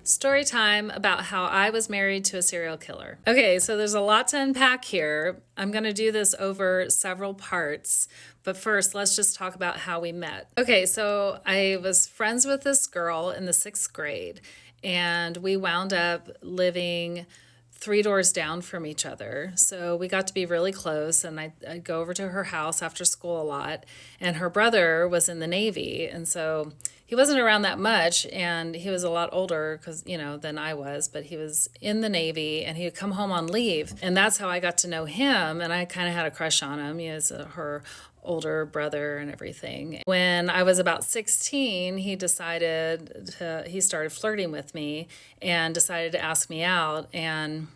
Story time about how I was married to a serial killer. Okay, so there's a lot to unpack here. I'm going to do this over several parts, but first, let's just talk about how we met. Okay, so I was friends with this girl in the 6th grade, and we wound up living 3 doors down from each other. So we got to be really close, and I'd go over to her house after school a lot. And her brother was in the Navy, and so he wasn't around that much, and he was a lot older than I was, but he was in the Navy, and he would come home on leave. And that's how I got to know him, and I kind of had a crush on him. He was her older brother and everything. When I was about 16, he started flirting with me and decided to ask me out. And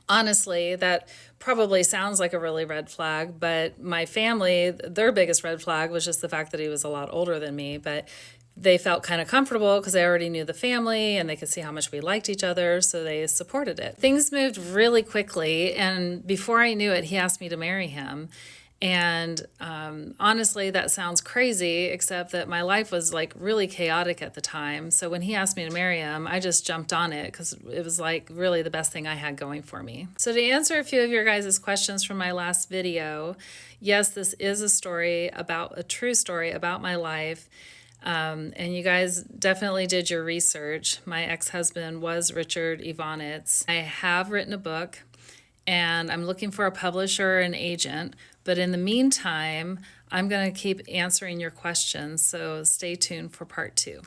honestly, that probably sounds like a really red flag, but my family, their biggest red flag was just the fact that he was a lot older than me. But they felt kind of comfortable because they already knew the family and they could see how much we liked each other, so they supported it. Things moved really quickly, and before I knew it, he asked me to marry him. And honestly, that sounds crazy, except that my life was like really chaotic at the time. So when he asked me to marry him, I just jumped on it because it was like really the best thing I had going for me. So to answer a few of your guys' questions from my last video, yes, this is a true story about my life. And you guys definitely did your research. My ex-husband was Richard Ivanitz. I have written a book, and I'm looking for a publisher and agent. But in the meantime, I'm going to keep answering your questions, so stay tuned for part 2.